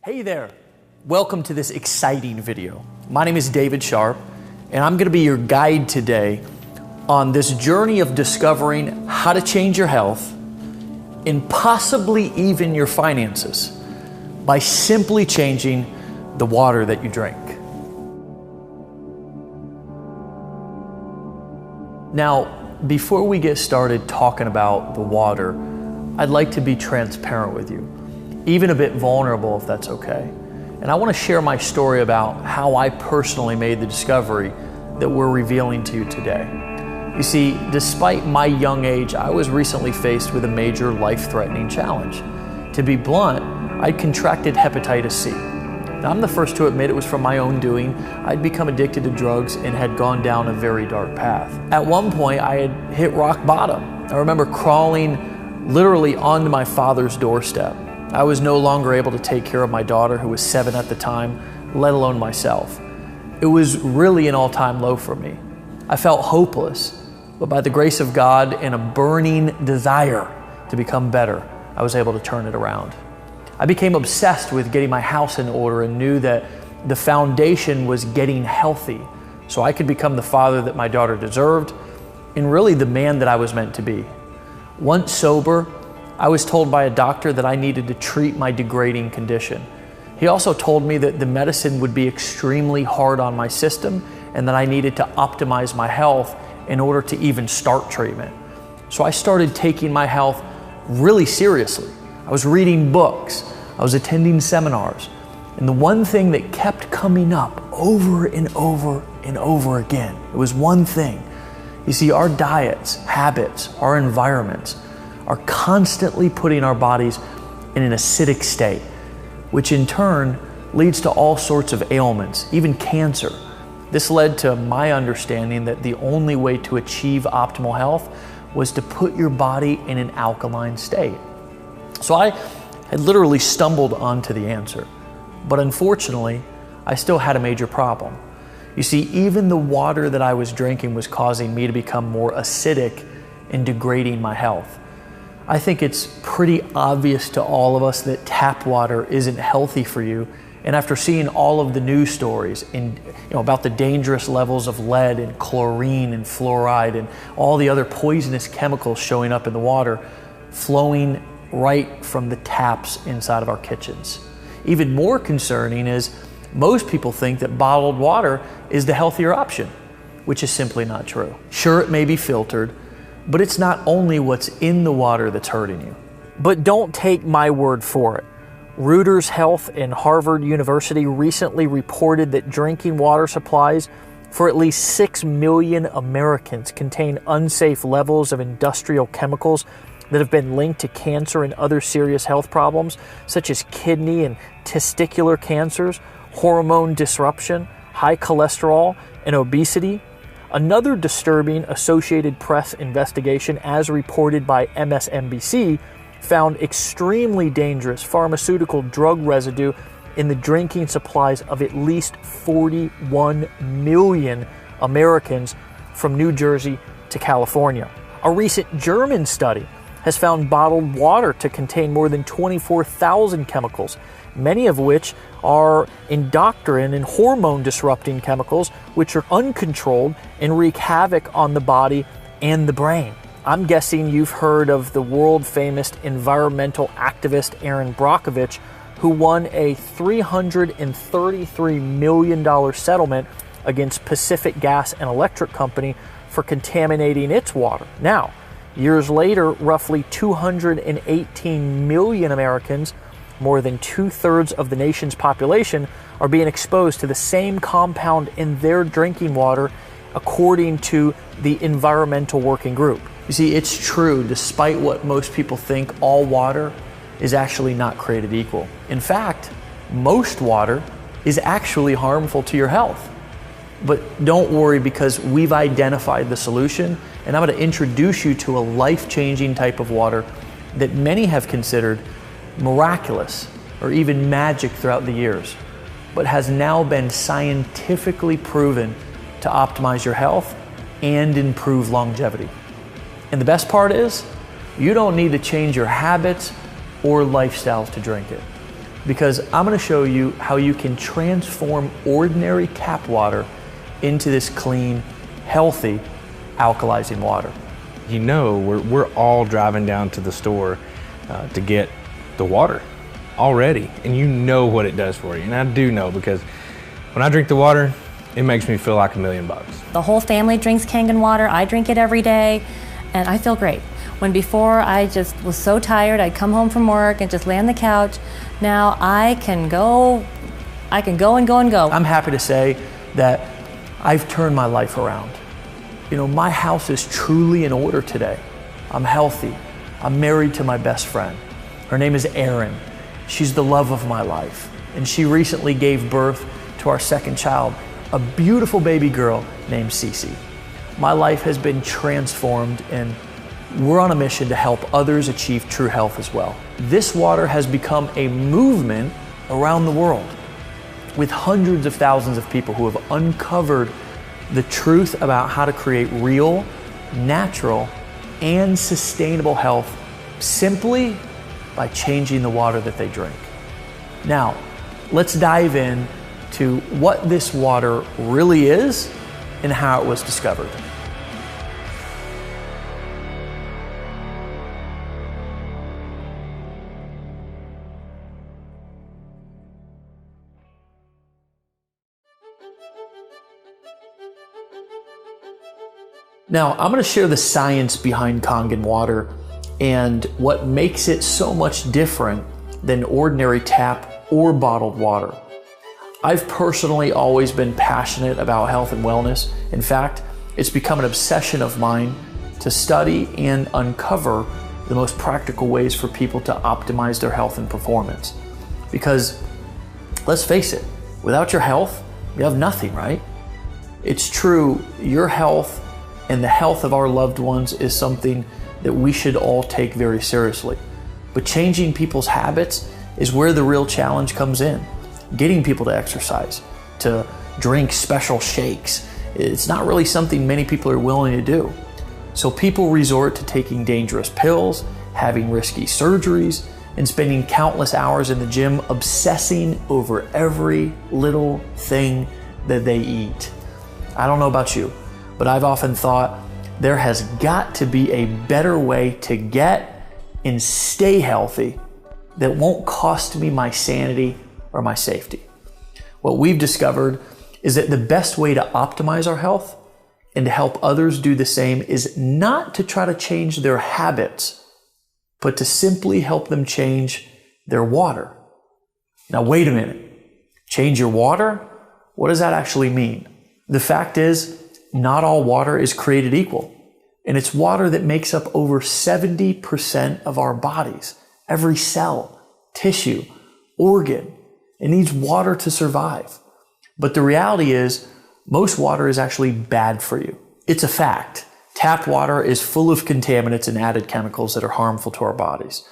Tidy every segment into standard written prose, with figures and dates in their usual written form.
Hey there, welcome to this exciting video. My name is David Sharp, and I'm going to be your guide today on this journey of discovering how to change your health and possibly even your finances by simply changing the water that you drink. Now, before we get started talking about the water, I'd like to be transparent with you, even a bit vulnerable if that's okay. And I want to share my story about how I personally made the discovery that we're revealing to you today. You see, despite my young age, I was recently faced with a major life-threatening challenge. To be blunt, I'd contracted hepatitis C. Now, I'm the first to admit it was from my own doing. I'd become addicted to drugs and had gone down a very dark path. At one point, I had hit rock bottom. I remember crawling literally onto my father's doorstep. I was no longer able to take care of my daughter, who was 7 at the time, let alone myself. It was really an all-time low for me. I felt hopeless, but by the grace of God and a burning desire to become better, I was able to turn it around. I became obsessed with getting my house in order and knew that the foundation was getting healthy so I could become the father that my daughter deserved and really the man that I was meant to be. Once sober, I was told by a doctor that I needed to treat my degrading condition. He also told me that the medicine would be extremely hard on my system and that I needed to optimize my health in order to even start treatment. So I started taking my health really seriously. I was reading books, I was attending seminars, and the one thing that kept coming up over and over and over again, it was one thing. You see, our diets, habits, our environments are constantly putting our bodies in an acidic state, which in turn leads to all sorts of ailments, even cancer. This led to my understanding that the only way to achieve optimal health was to put your body in an alkaline state. So I had literally stumbled onto the answer, but unfortunately, I still had a major problem. You see, even the water that I was drinking was causing me to become more acidic and degrading my health. I think it's pretty obvious to all of us that tap water isn't healthy for you. And after seeing all of the news stories about the dangerous levels of lead and chlorine and fluoride and all the other poisonous chemicals showing up in the water, flowing right from the taps inside of our kitchens. Even more concerning is most people think that bottled water is the healthier option, which is simply not true. Sure, it may be filtered, but it's not only what's in the water that's hurting you. But don't take my word for it. Reuters Health and Harvard University recently reported that drinking water supplies for at least 6 million Americans contain unsafe levels of industrial chemicals that have been linked to cancer and other serious health problems, such as kidney and testicular cancers, hormone disruption, high cholesterol, and obesity. Another disturbing Associated Press investigation, as reported by MSNBC, found extremely dangerous pharmaceutical drug residue in the drinking supplies of at least 41 million Americans from New Jersey to California. A recent German study has found bottled water to contain more than 24,000 chemicals, many of which are endocrine and hormone-disrupting chemicals, which are uncontrolled and wreak havoc on the body and the brain. I'm guessing you've heard of the world-famous environmental activist Erin Brockovich, who won a $333 million settlement against Pacific Gas and Electric Company for contaminating its water. Now, years later, roughly 218 million Americans, more than 2/3 of the nation's population, are being exposed to the same compound in their drinking water, according to the Environmental Working Group. You see, it's true, despite what most people think, all water is actually not created equal. In fact, most water is actually harmful to your health. But don't worry, because we've identified the solution, and I'm going to introduce you to a life-changing type of water that many have considered miraculous or even magic throughout the years, but has now been scientifically proven to optimize your health and improve longevity. And the best part is, you don't need to change your habits or lifestyles to drink it. because I'm going to show you how you can transform ordinary tap water into this clean, healthy, alkalizing water. You know, we're all driving down to the store to get the water already, and you know what it does for you. And I do know, because when I drink the water, it makes me feel like $1,000,000. The whole family drinks Kangen water. I drink it every day, and I feel great. When before I just was so tired, I'd come home from work and just lay on the couch. Now I can go and go. I'm happy to say that I've turned my life around. You know, my house is truly in order today. I'm healthy. I'm married to my best friend. Her name is Erin. She's the love of my life. And she recently gave birth to our second child, a beautiful baby girl named Cece. My life has been transformed, and we're on a mission to help others achieve true health as well. This water has become a movement around the world, with hundreds of thousands of people who have uncovered the truth about how to create real, natural, and sustainable health simply by changing the water that they drink. Now, let's dive in to what this water really is and how it was discovered. Now, I'm going to share the science behind Kangen water and what makes it so much different than ordinary tap or bottled water. I've personally always been passionate about health and wellness. In fact, it's become an obsession of mine to study and uncover the most practical ways for people to optimize their health and performance. Because let's face it, without your health, you have nothing, right? It's true, your health and the health of our loved ones is something that we should all take very seriously. But changing people's habits is where the real challenge comes in. Getting people to exercise, to drink special shakes, it's not really something many people are willing to do. So people resort to taking dangerous pills, having risky surgeries, and spending countless hours in the gym obsessing over every little thing that they eat. I don't know about you, but I've often thought there has got to be a better way to get and stay healthy that won't cost me my sanity or my safety. What we've discovered is that the best way to optimize our health and to help others do the same is not to try to change their habits, but to simply help them change their water. Now, wait a minute. Change your water? What does that actually mean? The fact is, not all water is created equal. And it's water that makes up over 70% of our bodies. Every cell, tissue, organ, it needs water to survive. But the reality is, most water is actually bad for you. It's a fact. Tap water is full of contaminants and added chemicals that are harmful to our bodies.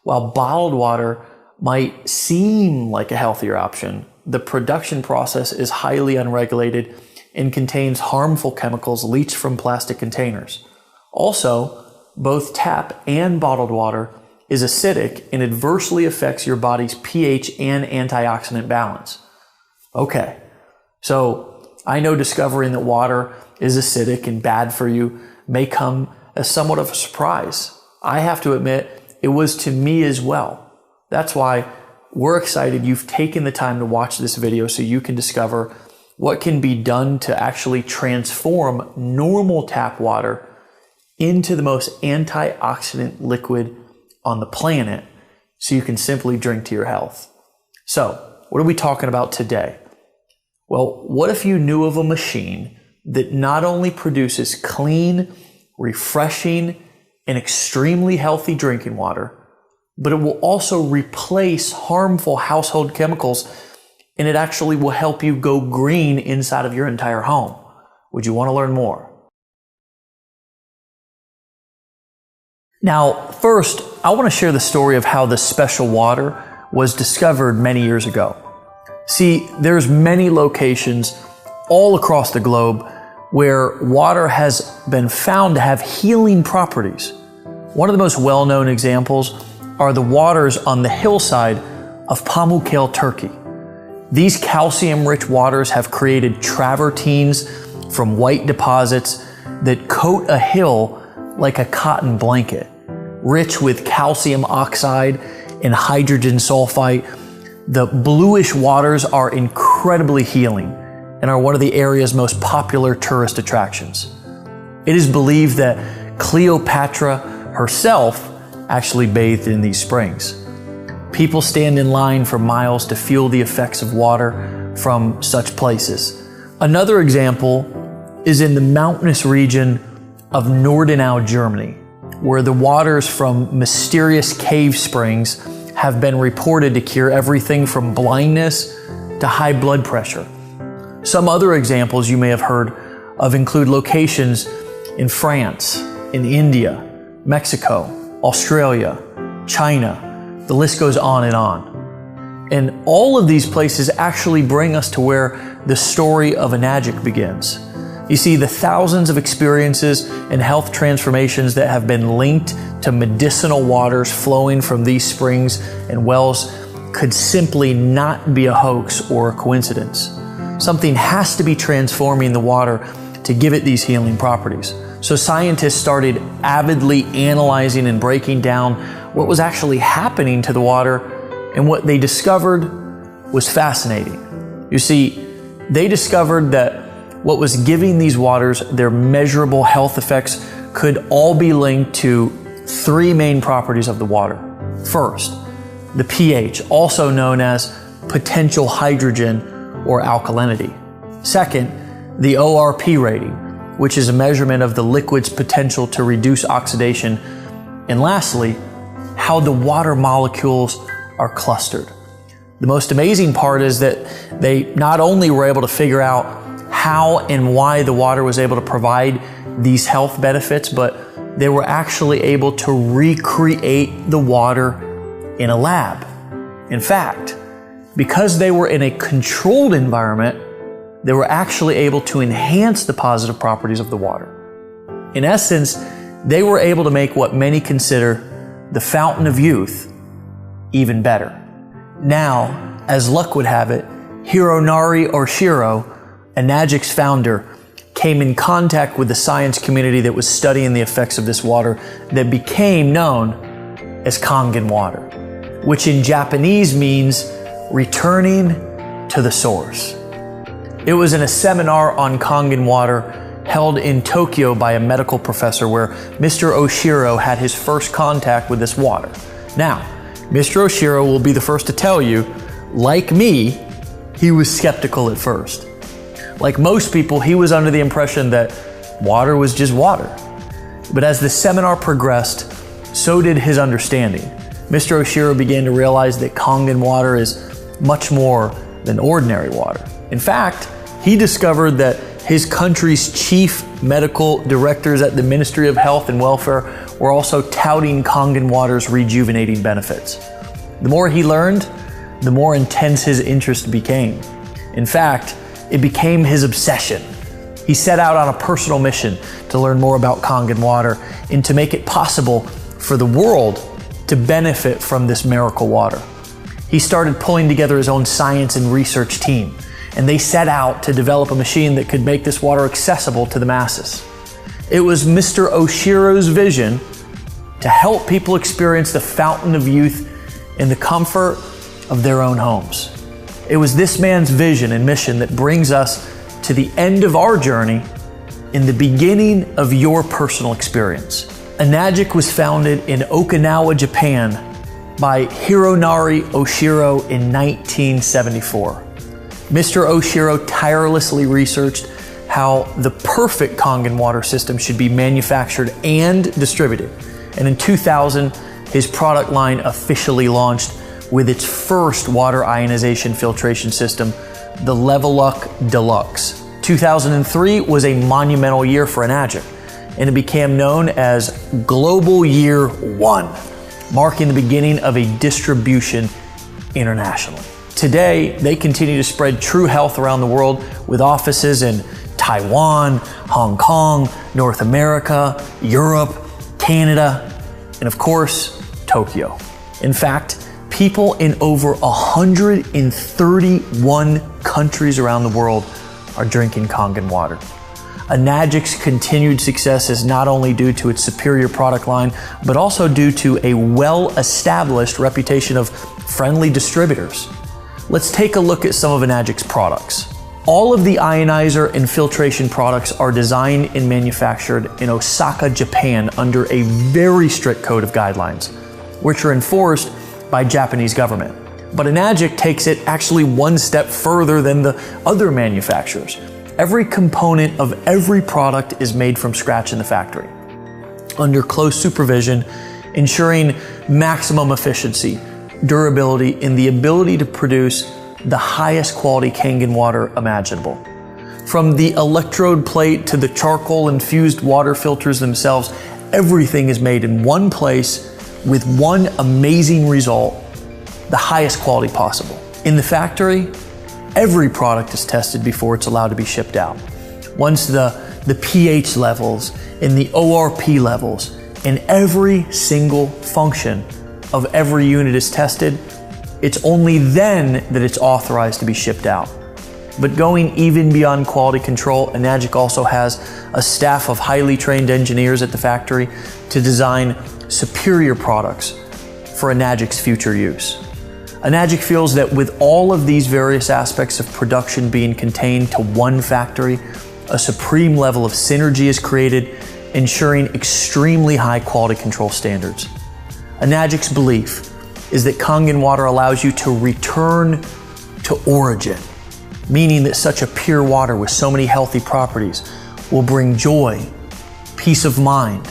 While bottled water might seem like a healthier option, the production process is highly unregulated and contains harmful chemicals leached from plastic containers. Also, both tap and bottled water is acidic and adversely affects your body's pH and antioxidant balance. Okay, so I know discovering that water is acidic and bad for you may come as somewhat of a surprise. I have to admit, it was to me as well. That's why we're excited you've taken the time to watch this video so you can discover what can be done to actually transform normal tap water into the most antioxidant liquid on the planet so you can simply drink to your health. So, what are we talking about today? Well, what if you knew of a machine that not only produces clean, refreshing, and extremely healthy drinking water, but it will also replace harmful household chemicals, and it actually will help you go green inside of your entire home? Would you want to learn more? Now, first, I want to share the story of how this special water was discovered many years ago. See, there's many locations all across the globe where water has been found to have healing properties. One of the most well-known examples are the waters on the hillside of Pamukkale, Turkey. These calcium-rich waters have created travertines from white deposits that coat a hill like a cotton blanket, rich with calcium oxide and hydrogen sulfite. The bluish waters are incredibly healing and are one of the area's most popular tourist attractions. It is believed that Cleopatra herself actually bathed in these springs. People stand in line for miles to feel the effects of water from such places. Another example is in the mountainous region of Nordenau, Germany, where the waters from mysterious cave springs have been reported to cure everything from blindness to high blood pressure. Some other examples you may have heard of include locations in France, in India, Mexico, Australia, China. The list goes on and on. And all of these places actually bring us to where the story of Enagic begins. You see, the thousands of experiences and health transformations that have been linked to medicinal waters flowing from these springs and wells could simply not be a hoax or a coincidence. Something has to be transforming the water to give it these healing properties. So scientists started avidly analyzing and breaking down what was actually happening to the water, and what they discovered was fascinating. You see, they discovered that what was giving these waters their measurable health effects could all be linked to three main properties of the water. First, the pH, also known as potential hydrogen or alkalinity. Second, the ORP rating, which is a measurement of the liquid's potential to reduce oxidation. And lastly, how the water molecules are clustered. The most amazing part is that they not only were able to figure out how and why the water was able to provide these health benefits, but they were actually able to recreate the water in a lab. In fact, because they were in a controlled environment, they were actually able to enhance the positive properties of the water. In essence, they were able to make what many consider the fountain of youth even better. Now, as luck would have it, Hironari Oshiro, Enagic's founder, came in contact with the science community that was studying the effects of this water that became known as Kangen Water, which in Japanese means returning to the source. It was in a seminar on Kangen Water held in Tokyo by a medical professor where Mr. Oshiro had his first contact with this water. Now, Mr. Oshiro will be the first to tell you, like me, he was skeptical at first. Like most people, he was under the impression that water was just water. But as the seminar progressed, so did his understanding. Mr. Oshiro began to realize that Kangen water is much more than ordinary water. In fact, he discovered that his country's chief medical directors at the Ministry of Health and Welfare were also touting Kangen water's rejuvenating benefits. The more he learned, the more intense his interest became. In fact, it became his obsession. He set out on a personal mission to learn more about Kangen water and to make it possible for the world to benefit from this miracle water. He started pulling together his own science and research team, and they set out to develop a machine that could make this water accessible to the masses. It was Mr. Oshiro's vision to help people experience the fountain of youth in the comfort of their own homes. It was this man's vision and mission that brings us to the end of our journey in the beginning of your personal experience. Enagic was founded in Okinawa, Japan by Hironari Oshiro in 1974. Mr. Oshiro tirelessly researched how the perfect Kangen water system should be manufactured and distributed. And in 2000, his product line officially launched with its first water ionization filtration system, the Leveluck Deluxe. 2003 was a monumental year for Enagic, and it became known as Global Year 1, marking the beginning of a distribution internationally. Today, they continue to spread true health around the world with offices in Taiwan, Hong Kong, North America, Europe, Canada, and of course, Tokyo. In fact, People in over 131 countries around the world are drinking Kangen water. Enagic's continued success is not only due to its superior product line, but also due to a well-established reputation of friendly distributors. Let's take a look at some of Enagic's products. All of the ionizer and filtration products are designed and manufactured in Osaka, Japan under a very strict code of guidelines, which are enforced by Japanese government. But Enagic takes it actually one step further than the other manufacturers. Every component of every product is made from scratch in the factory, under close supervision, ensuring maximum efficiency, durability, and the ability to produce the highest quality Kangen water imaginable. From the electrode plate to the charcoal infused water filters themselves, everything is made in one place with one amazing result, the highest quality possible. In the factory, every product is tested before it's allowed to be shipped out. Once the pH levels and the ORP levels and every single function of every unit is tested, it's only then that it's authorized to be shipped out. But going even beyond quality control, Enagic also has a staff of highly trained engineers at the factory to design superior products for Enagic's future use. Enagic feels that with all of these various aspects of production being contained to one factory, a supreme level of synergy is created, ensuring extremely high quality control standards. Enagic's belief is that Kangen water allows you to return to origin, meaning that such a pure water with so many healthy properties will bring joy, peace of mind,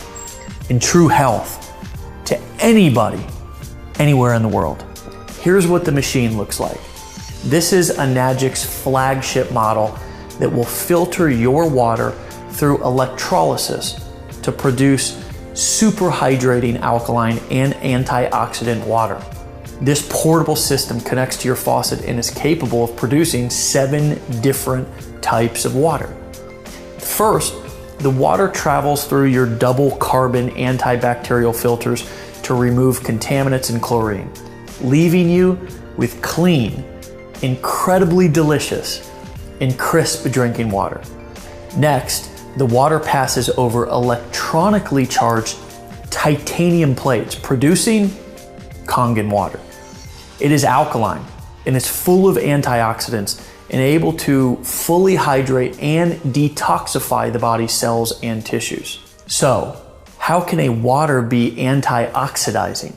and true health to anybody, anywhere in the world. Here's what the machine looks like. This is Enagic's flagship model that will filter your water through electrolysis to produce super hydrating alkaline and antioxidant water. This portable system connects to your faucet and is capable of producing 7 different types of water. First, the water travels through your double carbon antibacterial filters to remove contaminants and chlorine, leaving you with clean, incredibly delicious, and crisp drinking water. Next, the water passes over electronically charged titanium plates, producing Kangen water. It is alkaline and it's full of antioxidants and able to fully hydrate and detoxify the body's cells and tissues. So, how can a water be antioxidizing?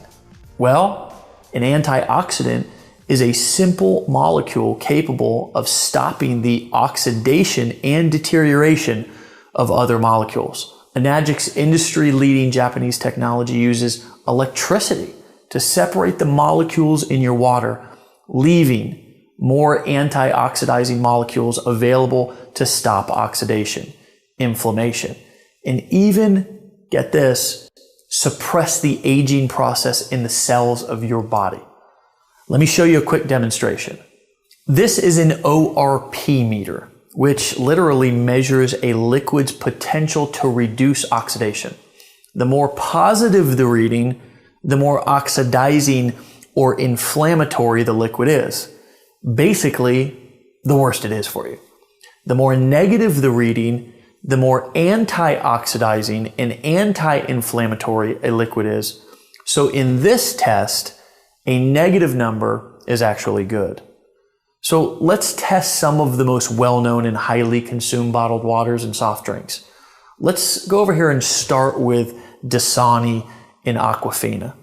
Well, an antioxidant is a simple molecule capable of stopping the oxidation and deterioration of other molecules. Enagic's industry-leading Japanese technology uses electricity to separate the molecules in your water, leaving more antioxidizing molecules available to stop oxidation, inflammation, and even, get this, suppress the aging process in the cells of your body. Let me show you a quick demonstration. This is an ORP meter, which literally measures a liquid's potential to reduce oxidation. The more positive the reading, the more oxidizing or inflammatory the liquid is. Basically, the worse it is for you. The more negative the reading, the more antioxidizing and anti-inflammatory a liquid is. So in this test, a negative number is actually good. So let's test some of the most well-known and highly consumed bottled waters and soft drinks. Let's go over here and start with Dasani and Aquafina,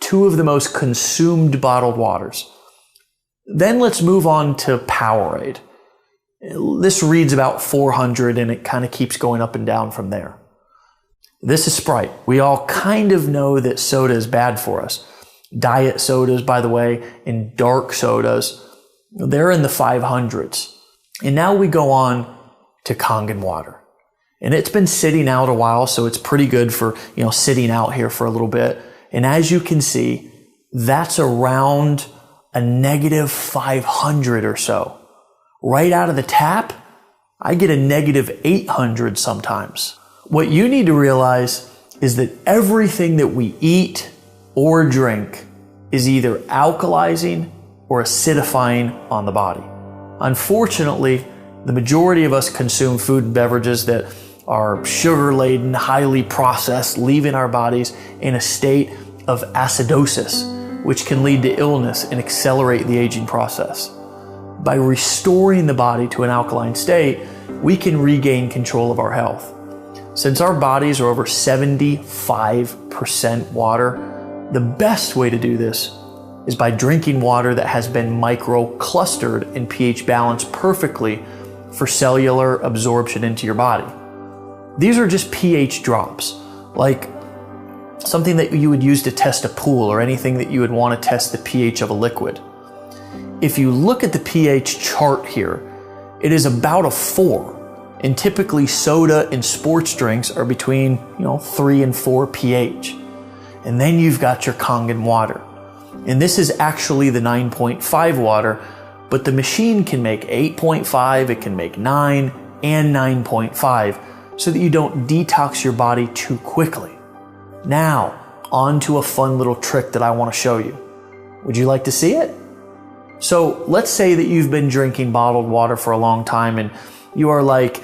2 of the most consumed bottled waters. Then let's move on to Powerade. This reads about 400 and it kind of keeps going up and down from there. This is Sprite. We all kind of know that soda is bad for us. Diet sodas, by the way, and dark sodas, they're in the 500s. And now we go on to Kangen water. And it's been sitting out a while, so it's pretty good for, sitting out here for a little bit. And as you can see, that's around a negative 500 or so. Right out of the tap, I get a negative 800 sometimes. What you need to realize is that everything that we eat or drink is either alkalizing or acidifying on the body. Unfortunately, the majority of us consume food and beverages that are sugar-laden, highly processed, leaving our bodies in a state of acidosis, which can lead to illness and accelerate the aging process. By restoring the body to an alkaline state, we can regain control of our health. Since our bodies are over 75% water, the best way to do this is by drinking water that has been micro-clustered and pH balanced perfectly for cellular absorption into your body. These are just pH drops, like something that you would use to test a pool or anything that you would want to test the pH of a liquid. If you look at the pH chart here, it is about a 4. And typically soda and sports drinks are between 3 and 4 pH. And then you've got your Kangen water. And this is actually the 9.5 water, but the machine can make 8.5, it can make 9 and 9.5 so that you don't detox your body too quickly. Now, on to a fun little trick that I want to show you. Would you like to see it? So let's say that you've been drinking bottled water for a long time and you are like,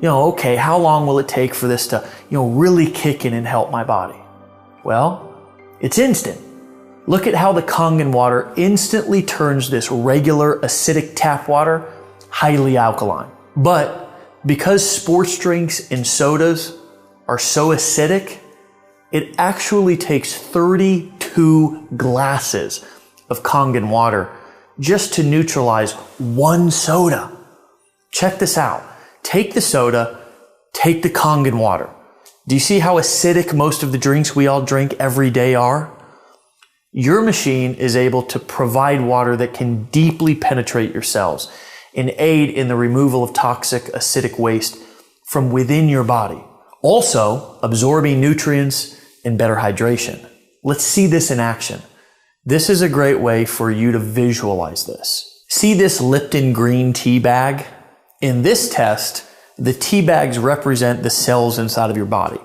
okay, how long will it take for this to, really kick in and help my body? Well, it's instant. Look at how the Kangen water instantly turns this regular acidic tap water highly alkaline. But because sports drinks and sodas are so acidic, it actually takes 32 glasses of Kangen water just to neutralize one soda. Check this out. Take the soda, take the Kangen water. Do you see how acidic most of the drinks we all drink every day are? Your machine is able to provide water that can deeply penetrate your cells and aid in the removal of toxic acidic waste from within your body, also absorbing nutrients and better hydration. Let's see this in action. This is a great way for you to visualize this. See this Lipton green tea bag? In this test, the tea bags represent the cells inside of your body.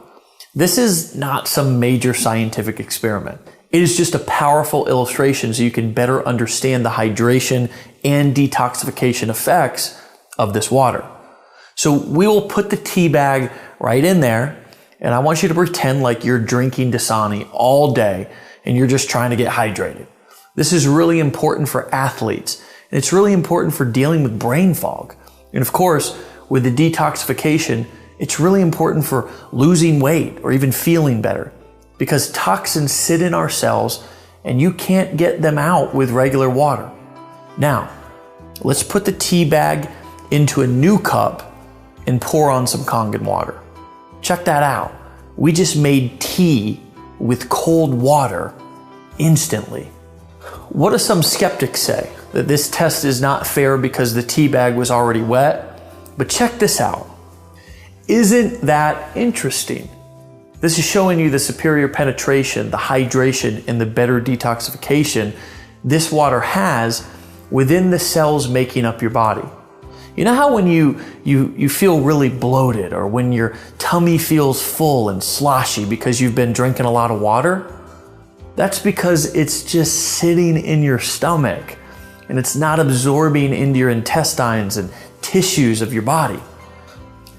This is not some major scientific experiment. It is just a powerful illustration so you can better understand the hydration and detoxification effects of this water. So we will put the tea bag right in there, and I want you to pretend like you're drinking Dasani all day and you're just trying to get hydrated. This is really important for athletes, and it's really important for dealing with brain fog. And of course, with the detoxification, it's really important for losing weight or even feeling better, because toxins sit in our cells and you can't get them out with regular water. Now, let's put the tea bag into a new cup and pour on some Kangen water. Check that out. We just made tea with cold water instantly. What do some skeptics say? That this test is not fair because the tea bag was already wet? But check this out. Isn't that interesting? This is showing you the superior penetration, the hydration, and the better detoxification this water has within the cells making up your body. You know how when you feel really bloated, or when your tummy feels full and sloshy because you've been drinking a lot of water? That's because it's just sitting in your stomach and it's not absorbing into your intestines and tissues of your body.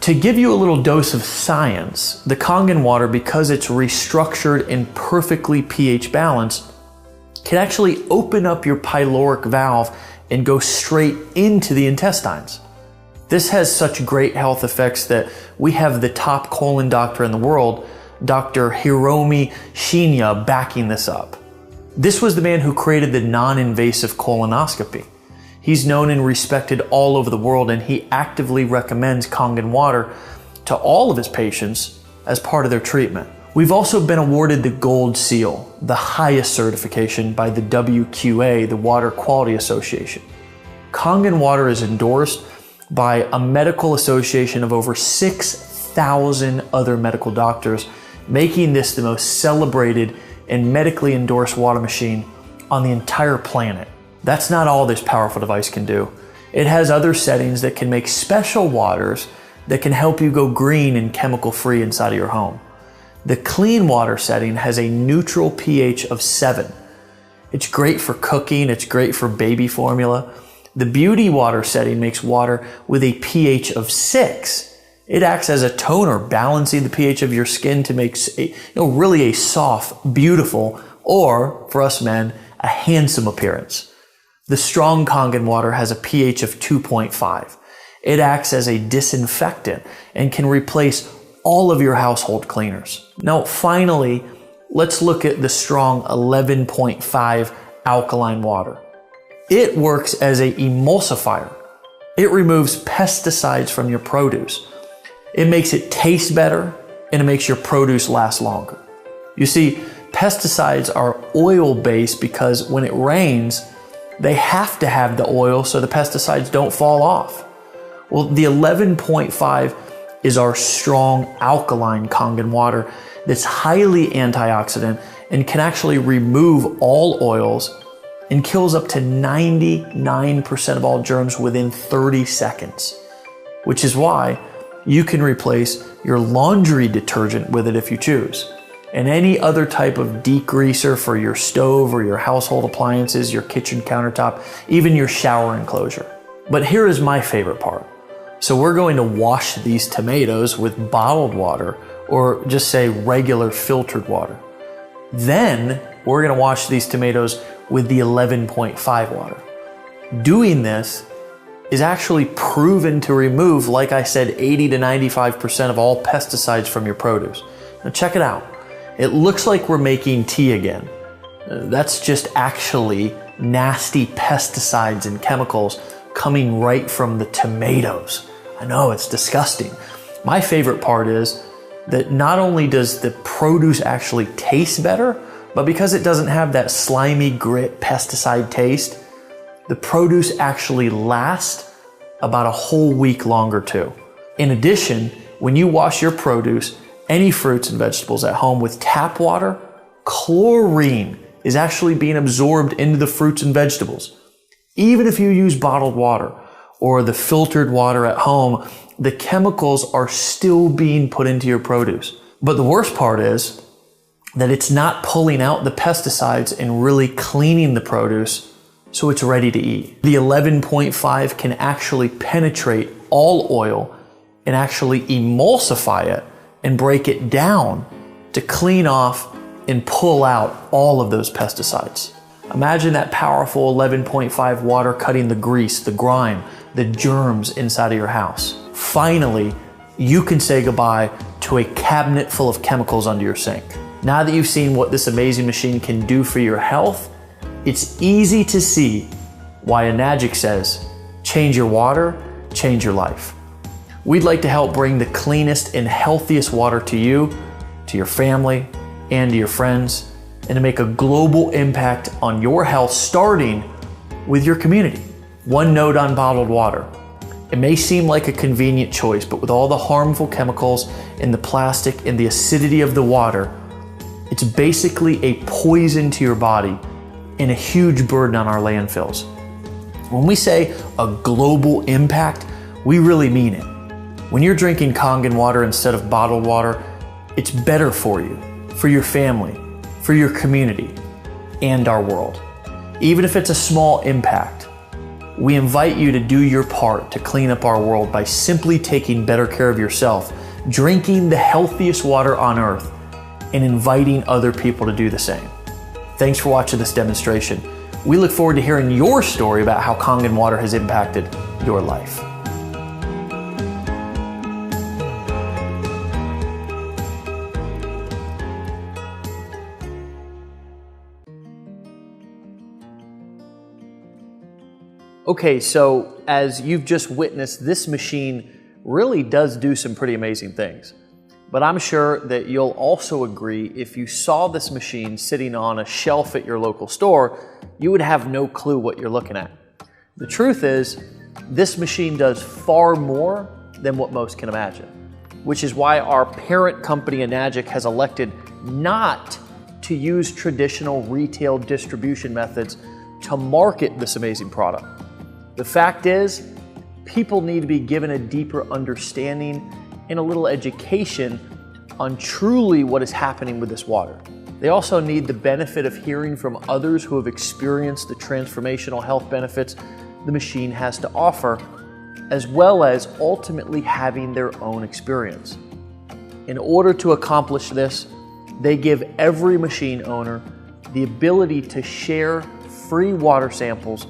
To give you a little dose of science, the Kangen water, because it's restructured and perfectly pH balanced, can actually open up your pyloric valve and go straight into the intestines. This has such great health effects that we have the top colon doctor in the world, Dr. Hiromi Shinya, backing this up. This was the man who created the non-invasive colonoscopy. He's known and respected all over the world, and he actively recommends Kangen water to all of his patients as part of their treatment. We've also been awarded the Gold Seal, the highest certification by the WQA, the Water Quality Association. Kangen water is endorsed by a medical association of over 6,000 other medical doctors, making this the most celebrated and medically endorsed water machine on the entire planet. That's not all this powerful device can do. It has other settings that can make special waters that can help you go green and chemical free inside of your home. The clean water setting has a neutral pH of 7. It's great for cooking. It's great for baby formula. The beauty water setting makes water with a pH of 6. It acts as a toner, balancing the pH of your skin to make really a soft, beautiful, or for us men, a handsome appearance. The strong Kangen water has a pH of 2.5. It acts as a disinfectant and can replace all of your household cleaners. Now, finally, let's look at the strong 11.5 alkaline water. It works as an emulsifier. It removes pesticides from your produce. It makes it taste better, and it makes your produce last longer. You see, pesticides are oil-based because when it rains, they have to have the oil so the pesticides don't fall off. Well, the 11.5 is our strong alkaline Kangen water that's highly antioxidant and can actually remove all oils and kills up to 99% of all germs within 30 seconds, which is why you can replace your laundry detergent with it if you choose, and any other type of degreaser for your stove or your household appliances, your kitchen countertop, even your shower enclosure. But here is my favorite part. So we're going to wash these tomatoes with bottled water, or just say regular filtered water. Then we're going to wash these tomatoes with the 11.5 water. Doing this is actually proven to remove, like I said, 80 to 95% of all pesticides from your produce. Now check it out. It looks like we're making tea again. That's just actually nasty pesticides and chemicals coming right from the tomatoes. I know, it's disgusting. My favorite part is that not only does the produce actually taste better, but because it doesn't have that slimy grit pesticide taste, the produce actually lasts about a whole week longer too. In addition, when you wash your produce, any fruits and vegetables at home with tap water, chlorine is actually being absorbed into the fruits and vegetables. Even if you use bottled water or the filtered water at home, the chemicals are still being put into your produce. But the worst part is that it's not pulling out the pesticides and really cleaning the produce so it's ready to eat. The 11.5 can actually penetrate all oil and actually emulsify it and break it down to clean off and pull out all of those pesticides. Imagine that powerful 11.5 water cutting the grease, the grime, the germs inside of your house. Finally, you can say goodbye to a cabinet full of chemicals under your sink. Now that you've seen what this amazing machine can do for your health, it's easy to see why Enagic says, change your water, change your life. We'd like to help bring the cleanest and healthiest water to you, to your family, and to your friends, and to make a global impact on your health, starting with your community. One note on bottled water. It may seem like a convenient choice, but with all the harmful chemicals in the plastic and the acidity of the water, it's basically a poison to your body and a huge burden on our landfills. When we say a global impact, we really mean it. When you're drinking Kangen water instead of bottled water, it's better for you, for your family, for your community, and our world. Even if it's a small impact, we invite you to do your part to clean up our world by simply taking better care of yourself, drinking the healthiest water on earth, and inviting other people to do the same. Thanks for watching this demonstration. We look forward to hearing your story about how Kangen water has impacted your life. Okay, so as you've just witnessed, this machine really does do some pretty amazing things. But I'm sure that you'll also agree, if you saw this machine sitting on a shelf at your local store, you would have no clue what you're looking at. The truth is, this machine does far more than what most can imagine, which is why our parent company Enagic has elected not to use traditional retail distribution methods to market this amazing product. The fact is, people need to be given a deeper understanding and a little education on truly what is happening with this water. They also need the benefit of hearing from others who have experienced the transformational health benefits the machine has to offer, as well as ultimately having their own experience. In order to accomplish this, they give every machine owner the ability to share free water samples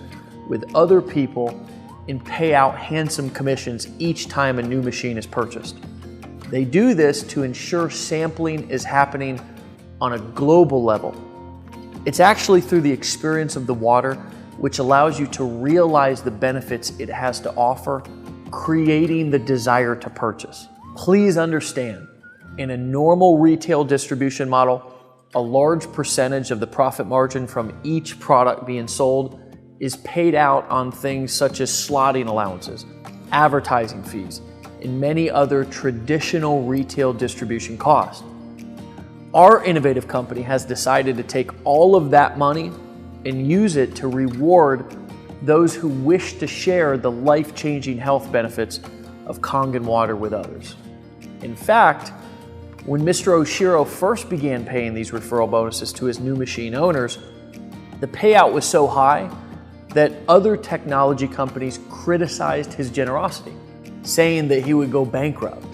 with other people and pay out handsome commissions each time a new machine is purchased. They do this to ensure sampling is happening on a global level. It's actually through the experience of the water which allows you to realize the benefits it has to offer, creating the desire to purchase. Please understand, in a normal retail distribution model, a large percentage of the profit margin from each product being sold is paid out on things such as slotting allowances, advertising fees, and many other traditional retail distribution costs. Our innovative company has decided to take all of that money and use it to reward those who wish to share the life-changing health benefits of Kangen water with others. In fact, when Mr. Oshiro first began paying these referral bonuses to his new machine owners, the payout was so high that other technology companies criticized his generosity, saying that he would go bankrupt.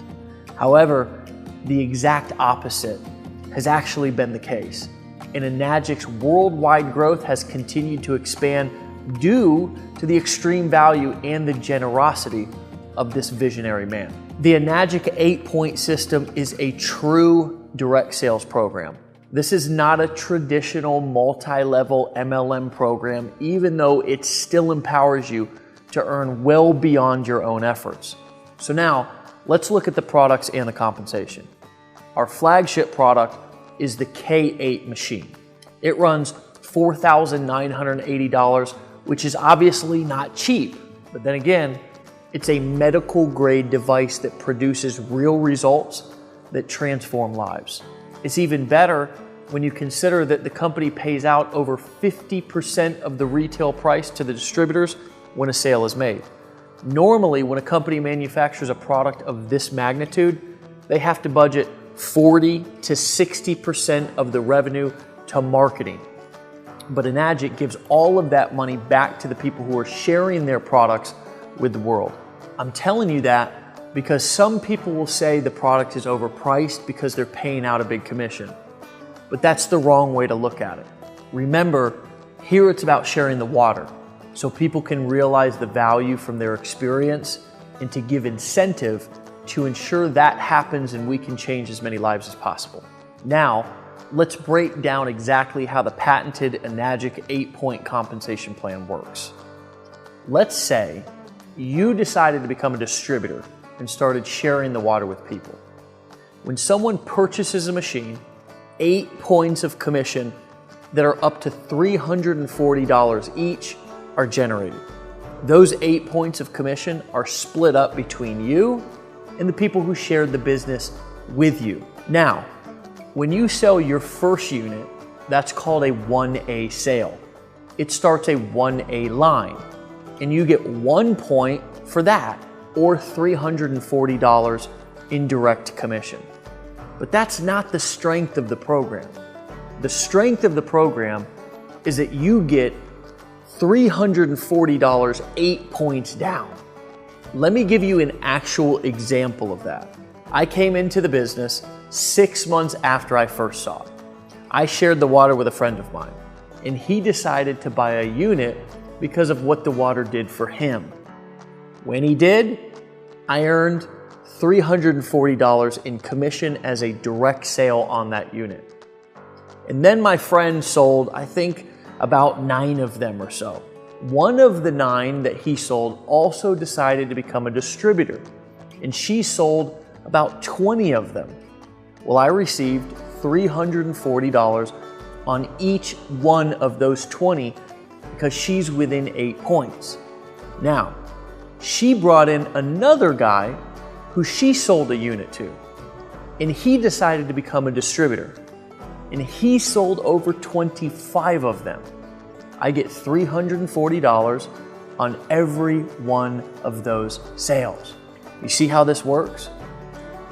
However, the exact opposite has actually been the case, and Enagic's worldwide growth has continued to expand due to the extreme value and the generosity of this visionary man. The Enagic 8-point system is a true direct sales program. This is not a traditional multi-level MLM program, even though it still empowers you to earn well beyond your own efforts. So now, let's look at the products and the compensation. Our flagship product is the K8 machine. It runs $4,980, which is obviously not cheap, but then again, it's a medical grade device that produces real results that transform lives. It's even better when you consider that the company pays out over 50% of the retail price to the distributors when a sale is made. Normally, when a company manufactures a product of this magnitude, they have to budget 40 to 60% of the revenue to marketing. But Enagic gives all of that money back to the people who are sharing their products with the world. I'm telling you that because some people will say the product is overpriced because they're paying out a big commission. But that's the wrong way to look at it. Remember, here it's about sharing the water so people can realize the value from their experience and to give incentive to ensure that happens and we can change as many lives as possible. Now, let's break down exactly how the patented Enagic 8-point compensation plan works. Let's say you decided to become a distributor and started sharing the water with people. When someone purchases a machine, 8 points of commission that are up to $340 each are generated. Those 8 points of commission are split up between you and the people who shared the business with you. Now, when you sell your first unit, that's called a 1A sale. It starts a 1A line, and you get 1 point for that, or $340 in direct commission. But that's not the strength of the program. The strength of the program is that you get $340 8 points down. Let me give you an actual example of that. I came into the business 6 months after I first saw it. I shared the water with a friend of mine, and he decided to buy a unit because of what the water did for him. When he did, I earned $340 in commission as a direct sale on that unit. And then my friend sold, I think, about 9 of them or so. One of the 9 that he sold also decided to become a distributor, and she sold about 20 of them. Well, I received $340 on each one of those 20 because she's within 8 points. Now, she brought in another guy who she sold a unit to, and he decided to become a distributor, and he sold over 25 of them. I get $340 on every one of those sales. You see how this works?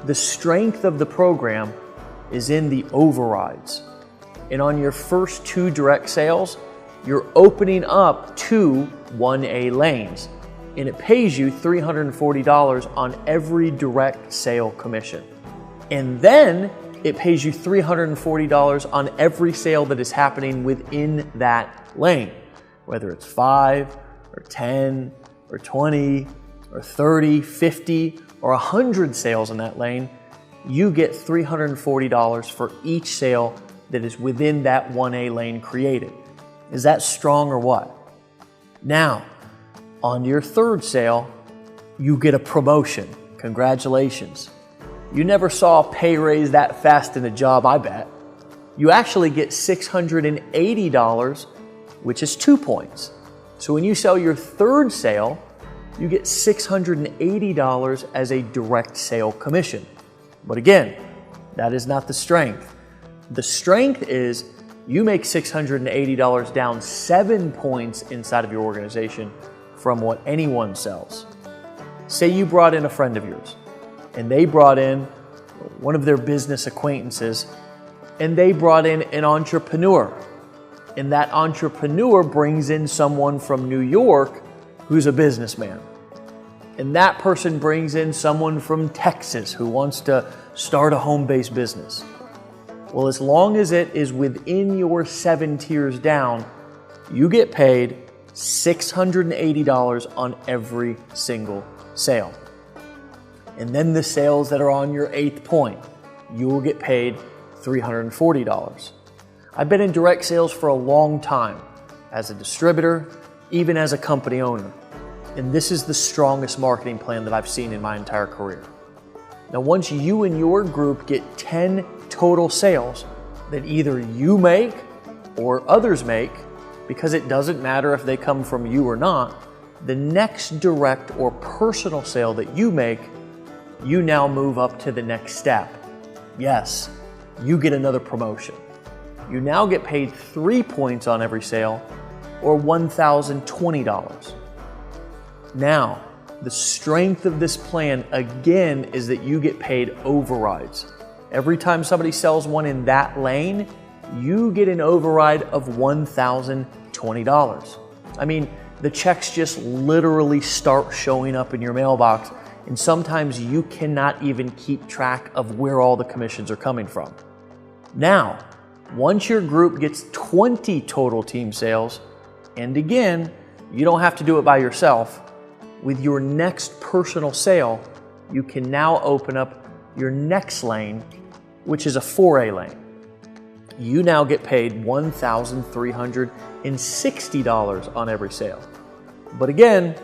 The strength of the program is in the overrides. And on your first 2 direct sales, you're opening up 2 1A lanes. And it pays you $340 on every direct sale commission. And then it pays you $340 on every sale that is happening within that lane, whether it's 5 or 10 or 20 or 30, 50 or 100 sales in that lane. You get $340 for each sale that is within that 1A lane created. Is that strong or what? Now, on your 3rd sale, you get a promotion. Congratulations. You never saw a pay raise that fast in a job, I bet. You actually get $680, which is 2 points. So when you sell your 3rd sale, you get $680 as a direct sale commission. But again, that is not the strength. The strength is you make $680 down 7 points inside of your organization from what anyone sells. Say you brought in a friend of yours and they brought in one of their business acquaintances and they brought in an entrepreneur. And that entrepreneur brings in someone from New York who's a businessman. And that person brings in someone from Texas who wants to start a home-based business. Well, as long as it is within your 7 tiers down, you get paid $680 on every single sale. And then the sales that are on your 8th point, you will get paid $340. I've been in direct sales for a long time, as a distributor, even as a company owner. And this is the strongest marketing plan that I've seen in my entire career. Now, once you and your group get 10 total sales that either you make or others make, because it doesn't matter if they come from you or not, the next direct or personal sale that you make, you now move up to the next step. Yes, you get another promotion. You now get paid 3 points on every sale, or $1,020. Now, the strength of this plan, again, is that you get paid overrides. Every time somebody sells one in that lane, you get an override of $1,020. I mean, the checks just literally start showing up in your mailbox, and sometimes you cannot even keep track of where all the commissions are coming from. Now, once your group gets 20 total team sales, and again, you don't have to do it by yourself, with your next personal sale, you can now open up your next lane, which is a 4A lane. You now get paid $1,360 on every sale. But again,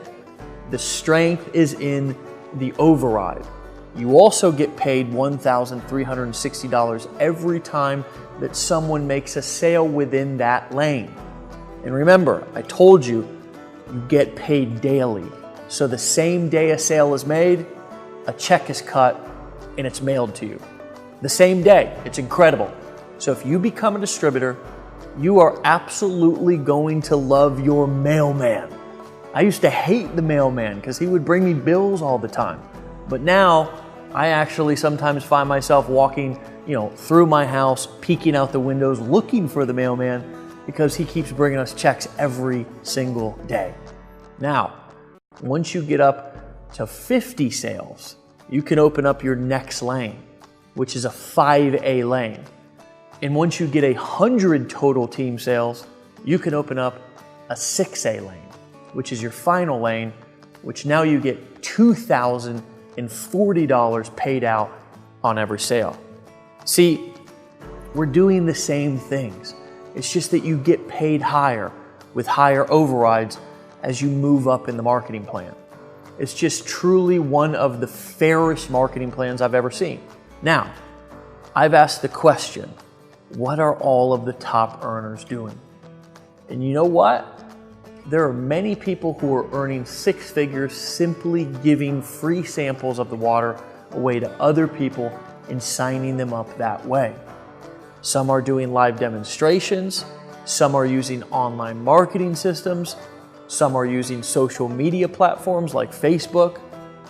the strength is in the override. You also get paid $1,360 every time that someone makes a sale within that lane. And remember, I told you, you get paid daily. So the same day a sale is made, a check is cut and it's mailed to you. The same day. It's incredible. So if you become a distributor, you are absolutely going to love your mailman. I used to hate the mailman because he would bring me bills all the time. But now I actually sometimes find myself walking, through my house, peeking out the windows, looking for the mailman because he keeps bringing us checks every single day. Now, once you get up to 50 sales, you can open up your next lane, which is a 5A lane. And once you get 100 total team sales, you can open up a 6A lane, which is your final lane, which now you get $2,040 paid out on every sale. See, we're doing the same things. It's just that you get paid higher with higher overrides as you move up in the marketing plan. It's just truly one of the fairest marketing plans I've ever seen. Now, I've asked the question, what are all of the top earners doing? And you know what? There are many people who are earning 6 figures simply giving free samples of the water away to other people and signing them up that way. Some are doing live demonstrations, some are using online marketing systems, some are using social media platforms like Facebook.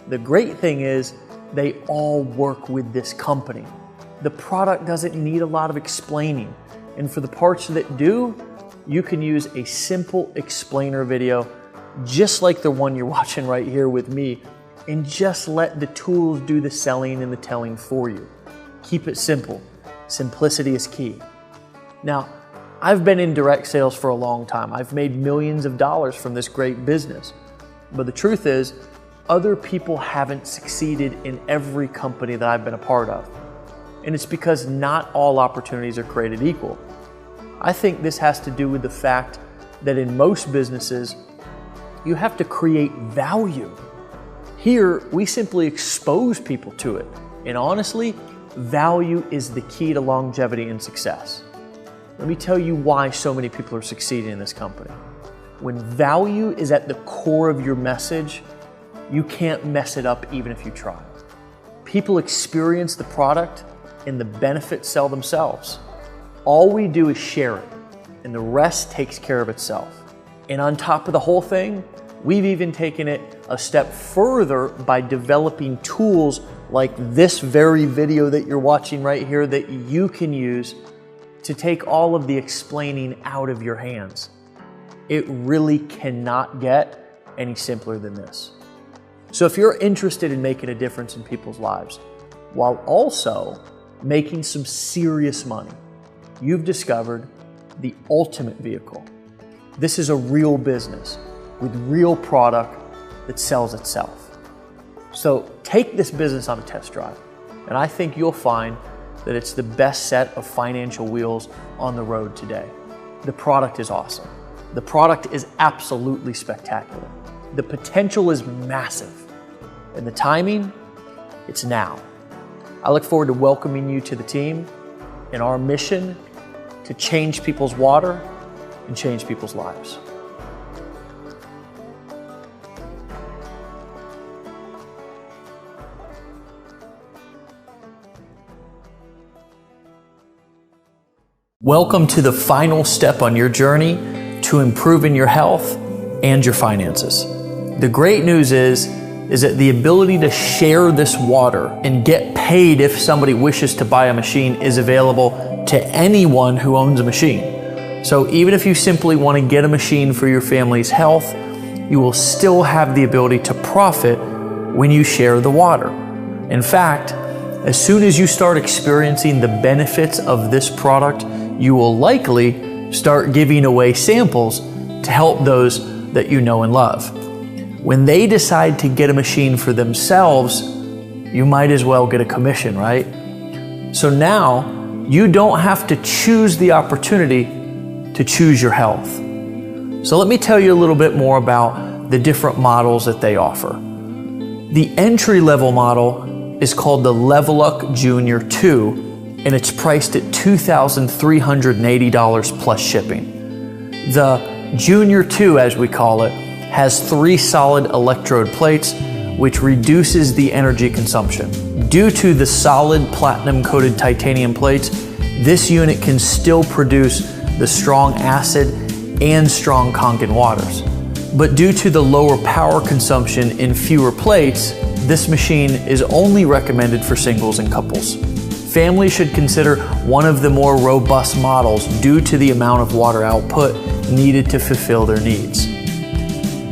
The great thing is they all work with this company. The product doesn't need a lot of explaining. And for the parts that do, you can use a simple explainer video, just like the one you're watching right here with me, and just let the tools do the selling and the telling for you. Keep it simple. Simplicity is key. Now, I've been in direct sales for a long time. I've made millions of dollars from this great business. But the truth is, other people haven't succeeded in every company that I've been a part of. And it's because not all opportunities are created equal. I think this has to do with the fact that in most businesses, you have to create value. Here, we simply expose people to it. And honestly, value is the key to longevity and success. Let me tell you why so many people are succeeding in this company. When value is at the core of your message, you can't mess it up even if you try. People experience the product and the benefits sell themselves. All we do is share it, and the rest takes care of itself. And on top of the whole thing, we've even taken it a step further by developing tools like this very video that you're watching right here that you can use to take all of the explaining out of your hands. It really cannot get any simpler than this. So if you're interested in making a difference in people's lives, while also making some serious money, you've discovered the ultimate vehicle. This is a real business with real product that sells itself. So take this business on a test drive, and I think you'll find that it's the best set of financial wheels on the road today. The product is awesome. The product is absolutely spectacular. The potential is massive. And the timing, it's now. I look forward to welcoming you to the team in our mission to change people's water and change people's lives. Welcome to the final step on your journey to improving your health and your finances. The great news is that the ability to share this water and get paid if somebody wishes to buy a machine is available to anyone who owns a machine. So even if you simply want to get a machine for your family's health, you will still have the ability to profit when you share the water. In fact, as soon as you start experiencing the benefits of this product, you will likely start giving away samples to help those that you know and love. When they decide to get a machine for themselves, you might as well get a commission, right? So now you don't have to choose the opportunity to choose your health. So let me tell you a little bit more about the different models that they offer. The entry-level model is called the Level Up Junior 2, and it's priced at $2,380 plus shipping. The Junior 2, as we call it, has 3 solid electrode plates, which reduces the energy consumption. Due to the solid platinum-coated titanium plates, this unit can still produce the strong acid and strong Kangen waters. But due to the lower power consumption in fewer plates, this machine is only recommended for singles and couples. Families should consider one of the more robust models due to the amount of water output needed to fulfill their needs.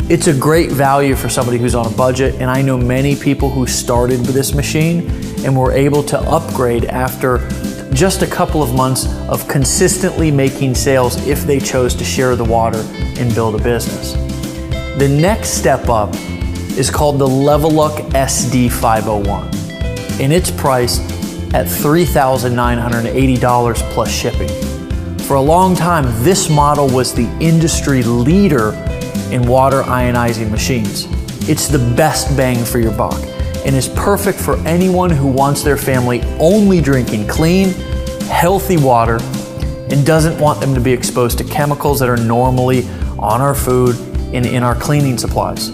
It's a great value for somebody who's on a budget, and I know many people who started with this machine and were able to upgrade after just a couple of months of consistently making sales if they chose to share the water and build a business. The next step up is called the Level Up SD501, and it's priced at $3,980 plus shipping. For a long time, this model was the industry leader in water ionizing machines. It's the best bang for your buck and is perfect for anyone who wants their family only drinking clean, healthy water and doesn't want them to be exposed to chemicals that are normally on our food and in our cleaning supplies.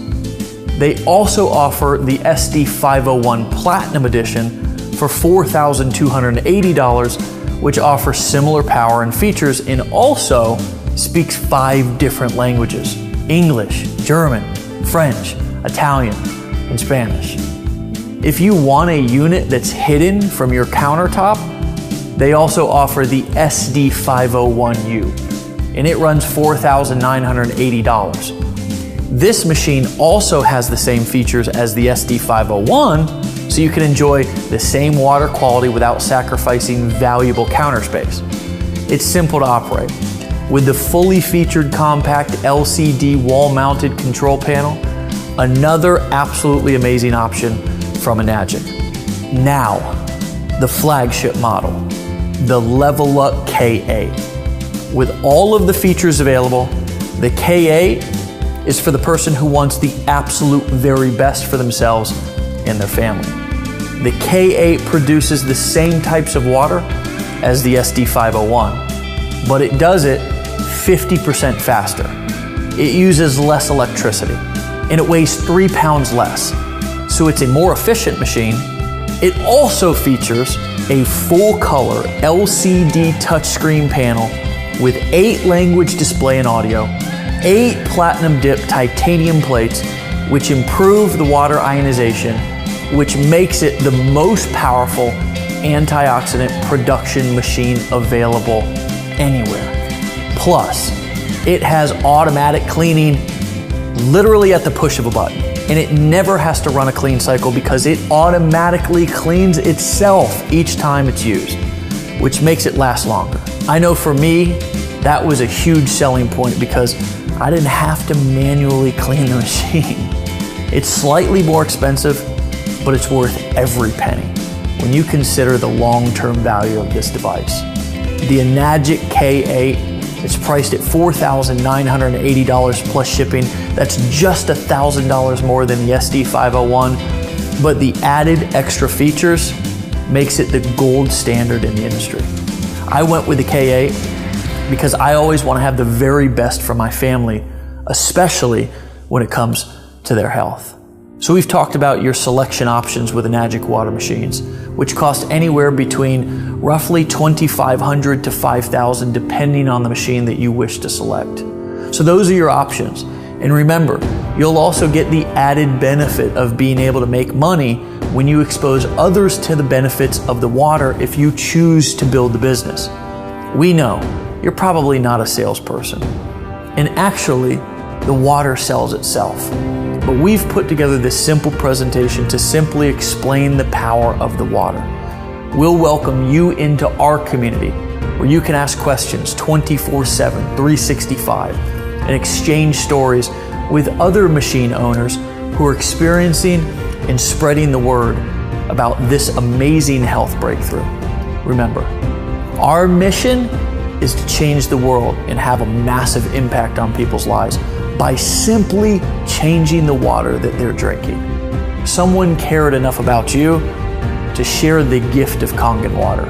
They also offer the SD501 Platinum Edition for $4,280, which offers similar power and features and also speaks 5 different languages: English, German, French, Italian, and Spanish. If you want a unit that's hidden from your countertop, They also offer the SD501U, and it runs $4,980. This machine also has the same features as the SD501, so you can enjoy the same water quality without sacrificing valuable counter space. It's simple to operate. With the fully featured compact LCD wall-mounted control panel, another absolutely amazing option from Enagic. Now, the flagship model, the Level Up K8. With all of the features available, the K8 is for the person who wants the absolute very best for themselves and their family. The K8 produces the same types of water as the SD501, but it does it 50% faster. It uses less electricity, and it weighs 3 pounds less, so it's a more efficient machine. It also features a full-color LCD touchscreen panel with 8 language display and audio, 8 platinum-dipped titanium plates, which improve the water ionization, which makes it the most powerful antioxidant production machine available anywhere. Plus, it has automatic cleaning literally at the push of a button, and it never has to run a clean cycle because it automatically cleans itself each time it's used, which makes it last longer. I know for me, that was a huge selling point because I didn't have to manually clean the machine. It's slightly more expensive, but it's worth every penny when you consider the long-term value of this device. The Enagic K8 is priced at $4,980 plus shipping. That's just $1,000 more than the SD501, but the added extra features makes it the gold standard in the industry. I went with the K8 because I always want to have the very best for my family, especially when it comes to their health. So we've talked about your selection options with Enagic water machines, which cost anywhere between roughly $2,500 to $5,000 depending on the machine that you wish to select. So those are your options. And remember, you'll also get the added benefit of being able to make money when you expose others to the benefits of the water if you choose to build the business. We know you're probably not a salesperson, and actually, the water sells itself. But we've put together this simple presentation to simply explain the power of the water. We'll welcome you into our community where you can ask questions 24/7, 365, and exchange stories with other machine owners who are experiencing and spreading the word about this amazing health breakthrough. Remember, our mission is to change the world and have a massive impact on people's lives by simply changing the water that they're drinking. Someone cared enough about you to share the gift of Kangen water.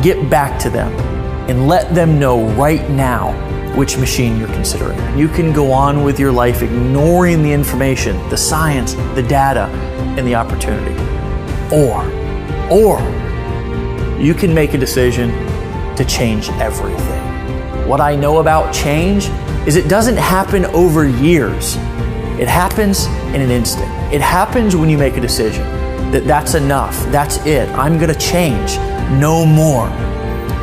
Get back to them and let them know right now which machine you're considering. You can go on with your life ignoring the information, the science, the data, and the opportunity. Or you can make a decision to change everything. What I know about change is it doesn't happen over years. It happens in an instant. It happens when you make a decision that that's enough, that's it, I'm gonna change, no more.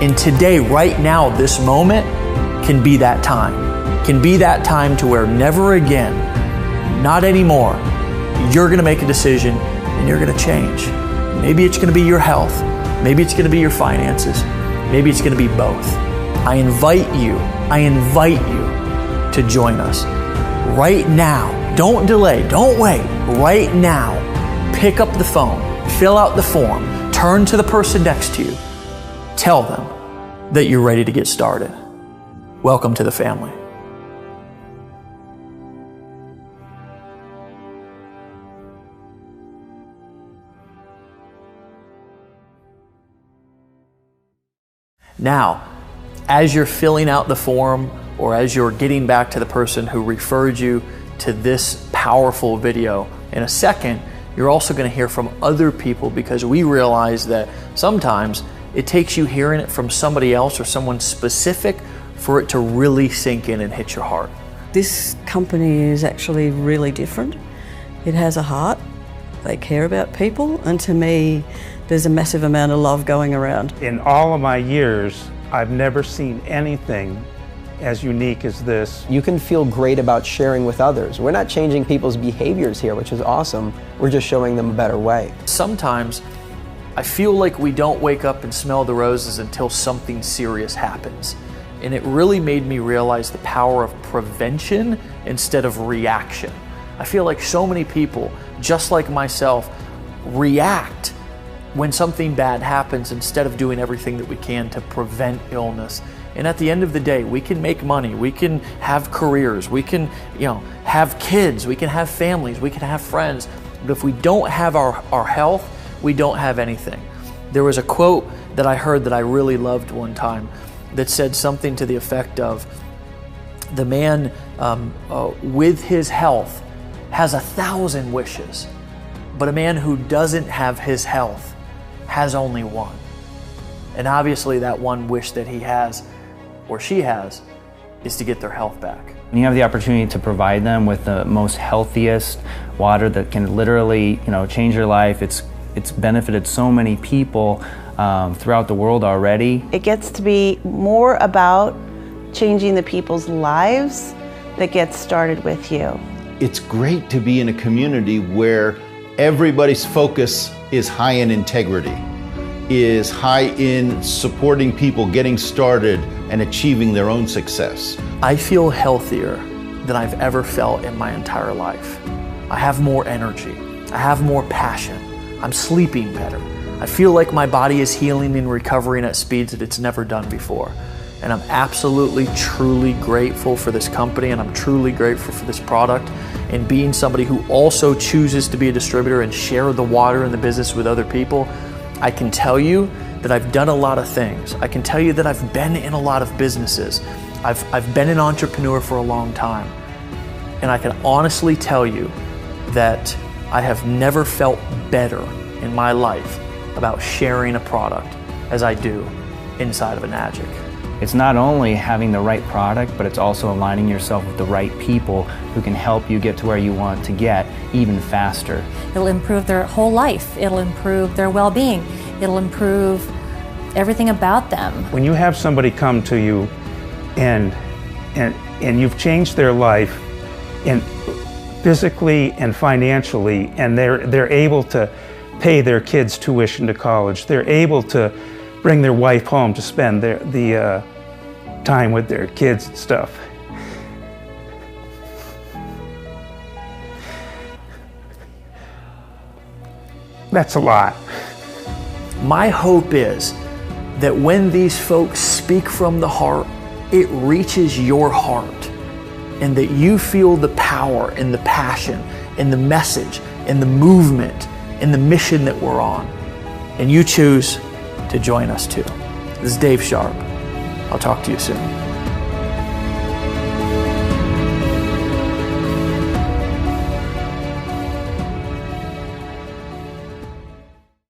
And today, right now, this moment can be that time. Can be that time to where never again, not anymore, you're gonna make a decision and you're gonna change. Maybe it's gonna be your health, maybe it's gonna be your finances, maybe it's gonna be both. I invite you to join us right now. Don't delay, don't wait, right now. Pick up the phone, fill out the form, turn to the person next to you, tell them that you're ready to get started. Welcome to the family. Now, as you're filling out the form or as you're getting back to the person who referred you to this powerful video, in a second, you're also going to hear from other people because we realize that sometimes it takes you hearing it from somebody else or someone specific for it to really sink in and hit your heart. This company is actually really different. It has a heart. They care about people, and to me, there's a massive amount of love going around. In all of my years, I've never seen anything as unique as this. You can feel great about sharing with others. We're not changing people's behaviors here, which is awesome. We're just showing them a better way. Sometimes I feel like we don't wake up and smell the roses until something serious happens. And it really made me realize the power of prevention instead of reaction. I feel like so many people, just like myself, react when something bad happens instead of doing everything that we can to prevent illness. And at the end of the day, we can make money, we can have careers, we can, have kids, we can have families, we can have friends. But if we don't have our health, we don't have anything. There was a quote that I heard that I really loved one time that said something to the effect of, the man with his health has 1,000 wishes, but a man who doesn't have his health has only one. And obviously that one wish that he has, or she has, is to get their health back. You have the opportunity to provide them with the most healthiest water that can literally, change your life. It's benefited so many people throughout the world already. It gets to be more about changing the people's lives that gets started with you. It's great to be in a community where everybody's focus is high in integrity, is high in supporting people getting started and achieving their own success. I feel healthier than I've ever felt in my entire life. I have more energy. I have more passion. I'm sleeping better. I feel like my body is healing and recovering at speeds that it's never done before. And I'm absolutely, truly grateful for this company, and I'm truly grateful for this product. And being somebody who also chooses to be a distributor and share the water and the business with other people, I can tell you that I've done a lot of things. I can tell you that I've been in a lot of businesses. I've been an entrepreneur for a long time. And I can honestly tell you that I have never felt better in my life about sharing a product as I do inside of Enagic. It's not only having the right product, but it's also aligning yourself with the right people who can help you get to where you want to get even faster. It'll improve their whole life. It'll improve their well-being. It'll improve everything about them. When you have somebody come to you and you've changed their life and physically and financially, and they're able to pay their kids' tuition to college, they're able to bring their wife home to spend the time with their kids and stuff. That's a lot. My hope is that when these folks speak from the heart, it reaches your heart, and that you feel the power and the passion and the message and the movement and the mission that we're on, and you choose to join us too. This is Dave Sharp. I'll talk to you soon.